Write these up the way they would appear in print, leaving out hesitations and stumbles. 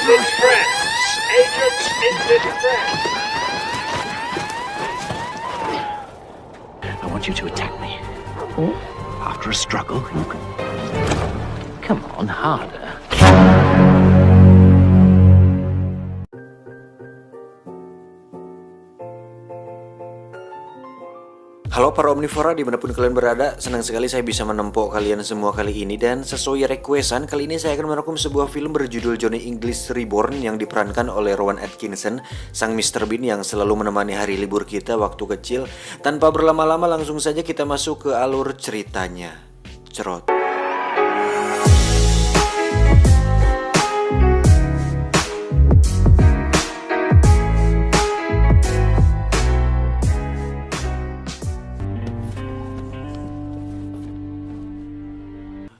in France. Agents in France. I want you to attack me. After a struggle, you can... Come on, harder. Halo para omnivora dimanapun kalian berada, senang sekali saya bisa menempok kalian semua kali ini. Dan sesuai requestan, kali ini saya akan merangkum sebuah film berjudul Johnny English Reborn yang diperankan oleh Rowan Atkinson, sang Mr. Bean yang selalu menemani hari libur kita waktu kecil. Tanpa berlama-lama langsung saja kita masuk ke alur ceritanya. Cerot.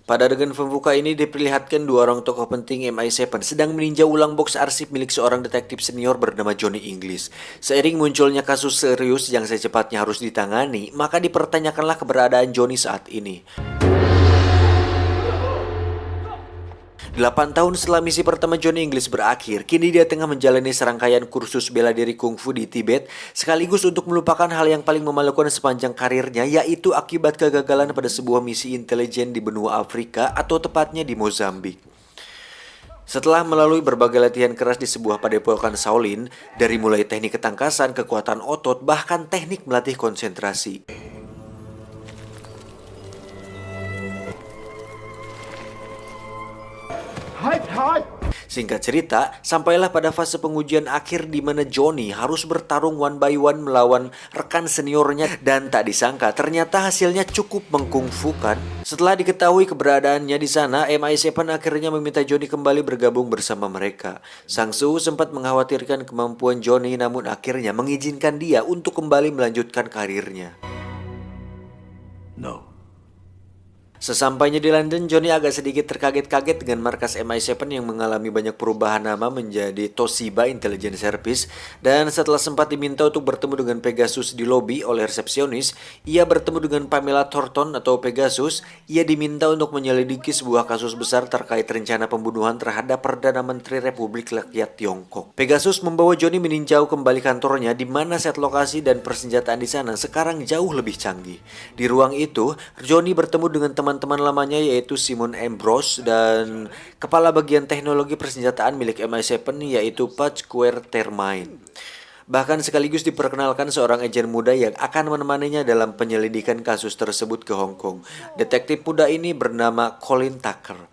Pada adegan pembuka ini diperlihatkan dua orang tokoh penting MI7 sedang meninjau ulang box arsip milik seorang detektif senior bernama Johnny English. Seiring munculnya kasus serius yang secepatnya harus ditangani, maka dipertanyakanlah keberadaan Johnny saat ini. 8 tahun setelah misi pertama Johnny English berakhir, kini dia tengah menjalani serangkaian kursus bela diri kungfu di Tibet, sekaligus untuk melupakan hal yang paling memalukan sepanjang karirnya, yaitu akibat kegagalan pada sebuah misi intelijen di benua Afrika, atau tepatnya di Mozambik. Setelah melalui berbagai latihan keras di sebuah padepokan Shaolin, dari mulai teknik ketangkasan, kekuatan otot, bahkan teknik melatih konsentrasi. Singkat cerita, sampailah pada fase pengujian akhir di mana Johnny harus bertarung one by one melawan rekan seniornya, dan tak disangka ternyata hasilnya cukup mengkungfukan. Setelah diketahui keberadaannya di sana, MI7 akhirnya meminta Johnny kembali bergabung bersama mereka. Sang Suhu sempat mengkhawatirkan kemampuan Johnny, namun akhirnya mengizinkan dia untuk kembali melanjutkan karirnya. No. Sesampainya di London, Johnny agak sedikit terkaget-kaget dengan markas MI7 yang mengalami banyak perubahan nama menjadi Toshiba Intelligence Service. Dan setelah sempat diminta untuk bertemu dengan Pegasus di lobi oleh resepsionis, ia bertemu dengan Pamela Thornton atau Pegasus. Ia diminta untuk menyelidiki sebuah kasus besar terkait rencana pembunuhan terhadap Perdana Menteri Republik Rakyat Tiongkok. Pegasus membawa Johnny meninjau kembali kantornya, di mana set lokasi dan persenjataan di sana sekarang jauh lebih canggih. Di ruang itu, Johnny bertemu dengan teman lamanya, yaitu Simon Ambrose dan kepala bagian teknologi persenjataan milik MI7, yaitu Patch Quartermain. Bahkan sekaligus diperkenalkan seorang agen muda yang akan menemaninya dalam penyelidikan kasus tersebut ke Hong Kong. Detektif muda ini bernama Colin Tucker.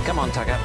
Come on, Tucker.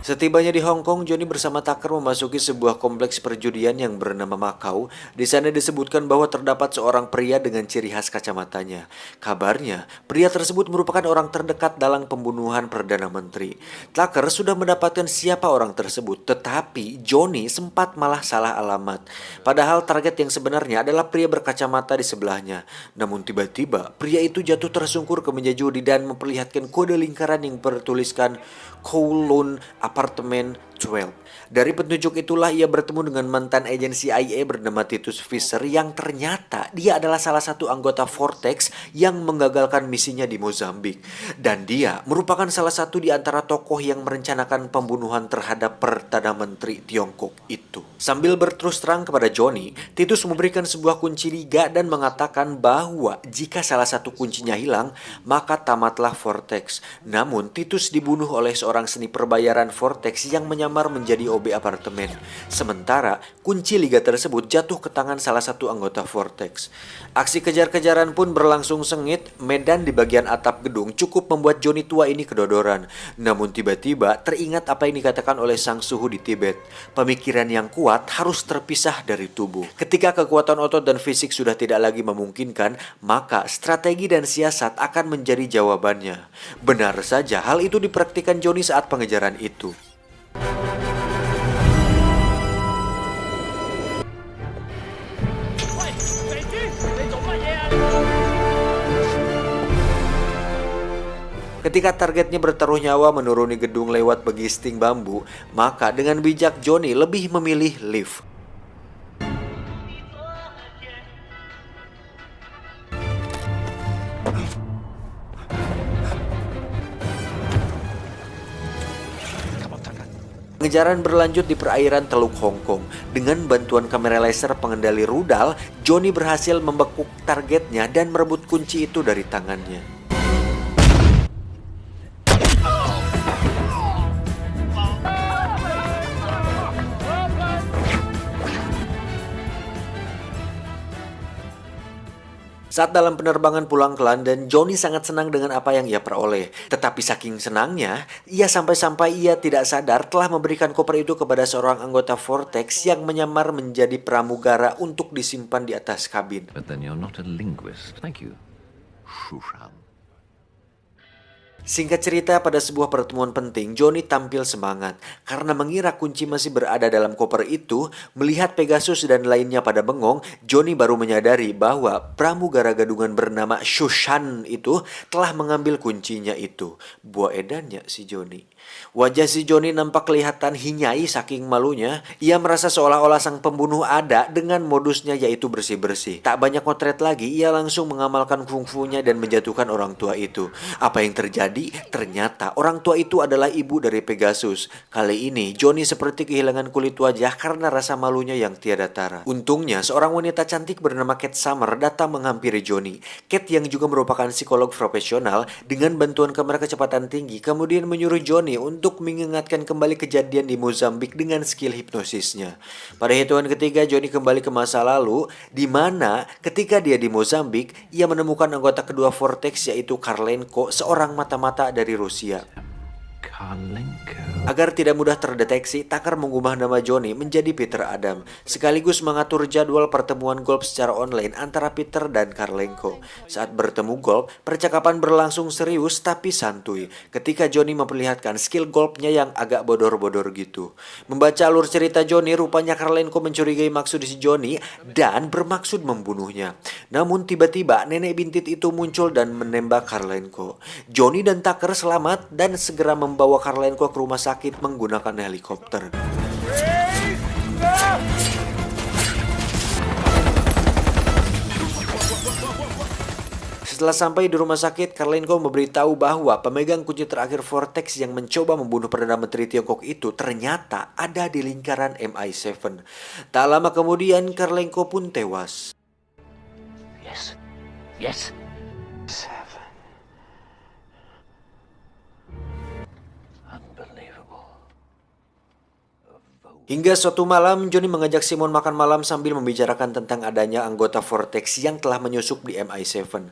Setibanya di Hong Kong, Johnny bersama Tucker memasuki sebuah kompleks perjudian yang bernama Macau. Di sana disebutkan bahwa terdapat seorang pria dengan ciri khas kacamatanya. Kabarnya, pria tersebut merupakan orang terdekat dalam pembunuhan Perdana Menteri. Tucker sudah mendapatkan siapa orang tersebut, tetapi Johnny sempat malah salah alamat. Padahal target yang sebenarnya adalah pria berkacamata di sebelahnya. Namun tiba-tiba, pria itu jatuh tersungkur ke meja judi dan memperlihatkan kode lingkaran yang bertuliskan Kowloon Apartemen 12. Dari petunjuk itulah ia bertemu dengan mantan agen CIA bernama Titus Fisher, yang ternyata dia adalah salah satu anggota Vortex yang menggagalkan misinya di Mozambik. Dan dia merupakan salah satu di antara tokoh yang merencanakan pembunuhan terhadap Perdana Menteri Tiongkok itu. Sambil berterus terang kepada Johnny, Titus memberikan sebuah kunci liga dan mengatakan bahwa jika salah satu kuncinya hilang, maka tamatlah Vortex. Namun Titus dibunuh oleh seorang seni perbayaran Vortex yang menyamar menjadi OB apartemen. Sementara kunci liga tersebut jatuh ke tangan salah satu anggota Vortex. Aksi kejar-kejaran pun berlangsung sengit. Medan di bagian atap gedung cukup membuat Johnny tua ini kedodoran. Namun tiba-tiba teringat apa yang dikatakan oleh sang suhu di Tibet. Pemikiran yang kuat harus terpisah dari tubuh. Ketika kekuatan otot dan fisik sudah tidak lagi memungkinkan, maka strategi dan siasat akan menjadi jawabannya. Benar saja, hal itu dipraktikkan Johnny saat pengejaran itu. Ketika targetnya bertaruh nyawa menuruni gedung lewat begisting bambu, maka dengan bijak Johnny lebih memilih lift. Pengejaran berlanjut di perairan Teluk Hong Kong. Dengan bantuan kamera laser pengendali rudal, Johnny berhasil membekuk targetnya dan merebut kunci itu dari tangannya. Saat dalam penerbangan pulang ke London, Johnny sangat senang dengan apa yang ia peroleh. Tetapi saking senangnya, sampai-sampai ia tidak sadar telah memberikan koper itu kepada seorang anggota Vortex yang menyamar menjadi pramugara untuk disimpan di atas kabin. But then you're not a linguist. Thank you, Shushan. Singkat cerita, pada sebuah pertemuan penting, Johnny tampil semangat. Karena mengira kunci masih berada dalam koper itu, melihat Pegasus dan lainnya pada bengong, Johnny baru menyadari bahwa pramugara gadungan bernama Shushan itu telah mengambil kuncinya itu. Buah edannya si Johnny. Wajah si Johnny nampak kelihatan hinyai saking malunya. Ia merasa seolah-olah sang pembunuh ada dengan modusnya yaitu bersih-bersih. Tak banyak motret lagi, ia langsung mengamalkan kungfunya dan menjatuhkan orang tua itu. Apa yang terjadi? Ternyata orang tua itu adalah ibu dari Pegasus. Kali ini Johnny seperti kehilangan kulit wajah karena rasa malunya yang tiada tara. Untungnya seorang wanita cantik bernama Kate Summer datang menghampiri Johnny. Kate yang juga merupakan psikolog profesional dengan bantuan kamera kecepatan tinggi kemudian menyuruh Johnny untuk mengingatkan kembali kejadian di Mozambik dengan skill hipnosisnya. Pada hitungan ketiga, Johnny kembali ke masa lalu, di mana ketika dia di Mozambik, ia menemukan anggota kedua Vortex yaitu Karlenko, seorang mata-mata dari Rusia. Karlenko. Agar tidak mudah terdeteksi, Tucker mengubah nama Johnny menjadi Peter Adam, sekaligus mengatur jadwal pertemuan golf secara online antara Peter dan Karlenko. Saat bertemu golf, percakapan berlangsung serius tapi santuy, ketika Johnny memperlihatkan skill golfnya yang agak bodor-bodor gitu. Membaca alur cerita Johnny, rupanya Karlenko mencurigai maksud si Johnny dan bermaksud membunuhnya. Namun tiba-tiba nenek bintit itu muncul dan menembak Karlenko. Johnny dan Tucker selamat dan segera membawa Karlenko ke rumah sakit menggunakan helikopter. Setelah sampai di rumah sakit, Karlenko memberitahu bahwa pemegang kunci terakhir Vortex yang mencoba membunuh Perdana Menteri Tiongkok itu ternyata ada di lingkaran MI7. Tak lama kemudian, Karlenko pun tewas. Yes. Hingga suatu malam, Johnny mengajak Simon makan malam sambil membicarakan tentang adanya anggota Vortex yang telah menyusup di MI7.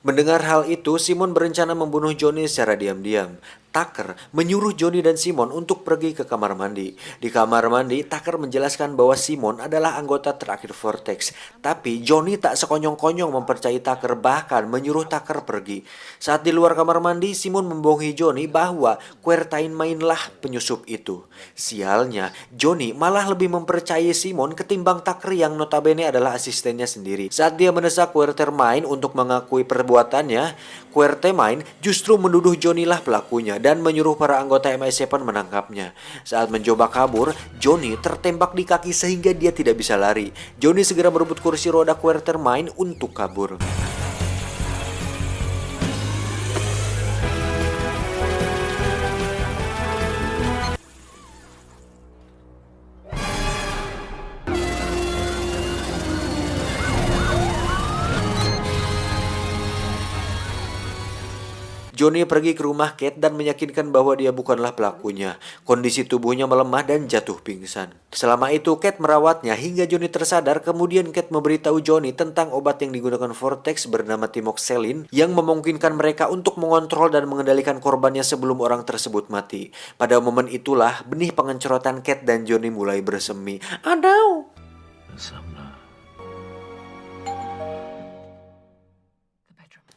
Mendengar hal itu, Simon berencana membunuh Johnny secara diam-diam. Tucker menyuruh Johnny dan Simon untuk pergi ke kamar mandi. Di kamar mandi, Tucker menjelaskan bahwa Simon adalah anggota terakhir Vortex. Tapi Johnny tak sekonyong-konyong mempercayai Tucker, bahkan menyuruh Tucker pergi. Saat di luar kamar mandi, Simon membohongi Johnny bahwa Quertain mainlah penyusup itu. Sialnya, Johnny malah lebih mempercayai Simon ketimbang Tucker yang notabene adalah asistennya sendiri. Saat dia mendesak Quertain untuk mengakui perbuatannya, Quertain justru menuduh Johnny lah pelakunya dan menyuruh para anggota MI7 menangkapnya. Saat mencoba kabur, Johnny tertembak di kaki sehingga dia tidak bisa lari. Johnny segera merebut kursi roda Quertain untuk kabur. Johnny pergi ke rumah Kate dan meyakinkan bahwa dia bukanlah pelakunya. Kondisi tubuhnya melemah dan jatuh pingsan. Selama itu Kate merawatnya hingga Johnny tersadar. Kemudian Kate memberitahu Johnny tentang obat yang digunakan Vortex bernama Timoxelin yang memungkinkan mereka untuk mengontrol dan mengendalikan korbannya sebelum orang tersebut mati. Pada momen itulah benih pengencorotan Kate dan Johnny mulai bersemi. Adau!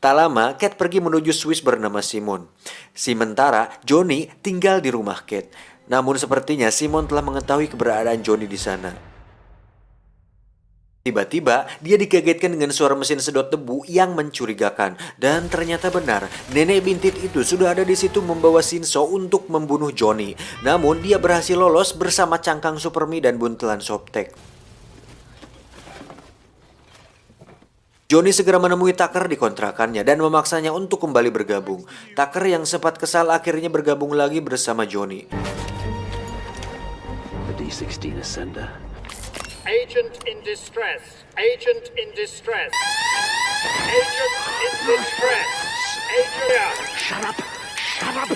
Tak lama, Kate pergi menuju Swiss bernama Simon. Sementara Johnny tinggal di rumah Kate. Namun sepertinya Simon telah mengetahui keberadaan Johnny di sana. Tiba-tiba, dia dikagetkan dengan suara mesin sedot debu yang mencurigakan. Dan ternyata benar, nenek bintit itu sudah ada di situ membawa Shinso untuk membunuh Johnny. Namun, dia berhasil lolos bersama cangkang supermi dan buntelan Soptek. Johnny segera menemui Tucker di kontrakannya dan memaksanya untuk kembali bergabung. Tucker yang sempat kesal akhirnya bergabung lagi bersama Johnny. C-16 Ascender. Agent in distress. Agent in distress. Agent in distress. Agent. Shut up! Shut up!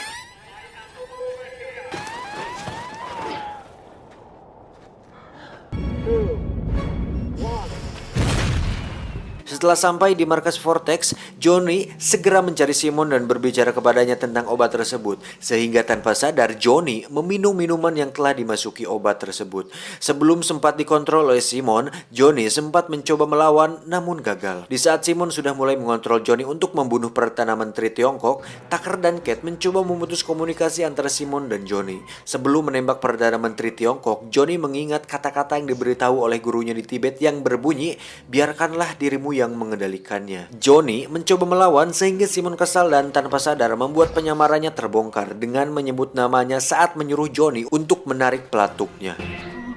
Setelah sampai di markas Vortex, Johnny segera mencari Simon dan berbicara kepadanya tentang obat tersebut. Sehingga tanpa sadar, Johnny meminum minuman yang telah dimasuki obat tersebut. Sebelum sempat dikontrol oleh Simon, Johnny sempat mencoba melawan namun gagal. Di saat Simon sudah mulai mengontrol Johnny untuk membunuh Perdana Menteri Tiongkok, Tucker dan Kate mencoba memutus komunikasi antara Simon dan Johnny. Sebelum menembak Perdana Menteri Tiongkok, Johnny mengingat kata-kata yang diberitahu oleh gurunya di Tibet yang berbunyi, "Biarkanlah dirimu yang mengendalikannya." Johnny mencoba melawan sehingga Simon kesal dan tanpa sadar membuat penyamarannya terbongkar dengan menyebut namanya saat menyuruh Johnny untuk menarik pelatuknya.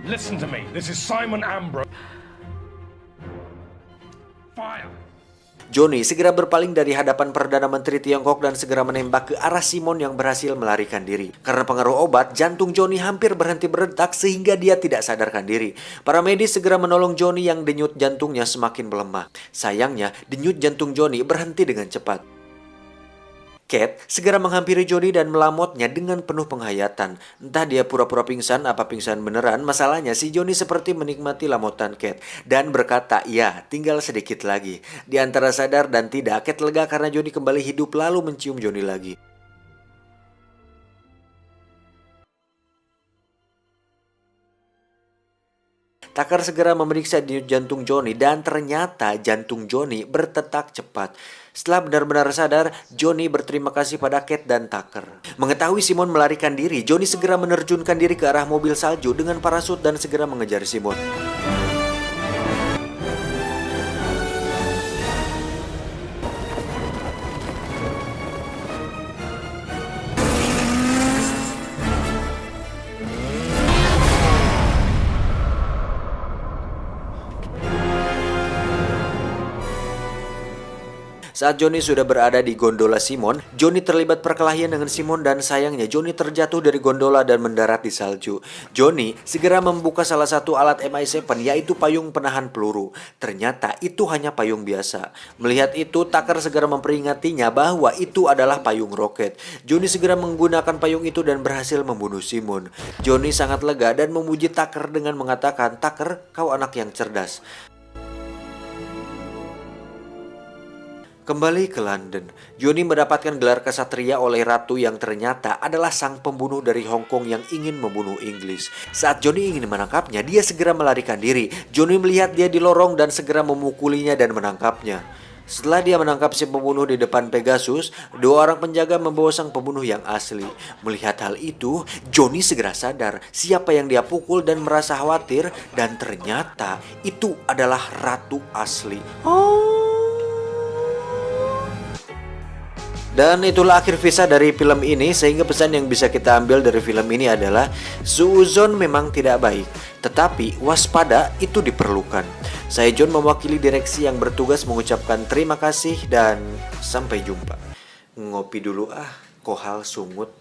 Listen to me. This is Simon Ambrose. Fire. Johnny segera berpaling dari hadapan Perdana Menteri Tiongkok dan segera menembak ke arah Simon yang berhasil melarikan diri. Karena pengaruh obat, jantung Johnny hampir berhenti berdetak sehingga dia tidak sadarkan diri. Para medis segera menolong Johnny yang denyut jantungnya semakin melemah. Sayangnya, denyut jantung Johnny berhenti dengan cepat. Kate segera menghampiri Johnny dan melamotnya dengan penuh penghayatan. Entah dia pura-pura pingsan apa pingsan beneran, masalahnya si Johnny seperti menikmati lamotan Kate dan berkata, "Ya, tinggal sedikit lagi." Di antara sadar dan tidak, Kate lega karena Johnny kembali hidup lalu mencium Johnny lagi. Tucker segera memeriksa denyut jantung Johnny dan ternyata jantung Johnny berdetak cepat. Setelah benar-benar sadar, Johnny berterima kasih pada Kate dan Tucker. Mengetahui Simon melarikan diri, Johnny segera menerjunkan diri ke arah mobil salju dengan parasut dan segera mengejar Simon. Saat Johnny sudah berada di gondola Simon, Johnny terlibat perkelahian dengan Simon dan sayangnya Johnny terjatuh dari gondola dan mendarat di salju. Johnny segera membuka salah satu alat MI7 yaitu payung penahan peluru. Ternyata itu hanya payung biasa. Melihat itu, Tucker segera memperingatinya bahwa itu adalah payung roket. Johnny segera menggunakan payung itu dan berhasil membunuh Simon. Johnny sangat lega dan memuji Tucker dengan mengatakan, "Tucker, kau anak yang cerdas." Kembali ke London, Johnny mendapatkan gelar kesatria oleh ratu yang ternyata adalah sang pembunuh dari Hong Kong yang ingin membunuh Inggris. Saat Johnny ingin menangkapnya, dia segera melarikan diri. Johnny melihat dia di lorong dan segera memukulinya dan menangkapnya. Setelah dia menangkap si pembunuh di depan Pegasus, dua orang penjaga membawa sang pembunuh yang asli. Melihat hal itu, Johnny segera sadar siapa yang dia pukul dan merasa khawatir, dan ternyata itu adalah ratu asli. Dan itulah akhir kisah dari film ini, sehingga pesan yang bisa kita ambil dari film ini adalah suuzon memang tidak baik, tetapi waspada itu diperlukan. Saya John mewakili direksi yang bertugas mengucapkan terima kasih dan sampai jumpa. Ngopi dulu kohal sungut.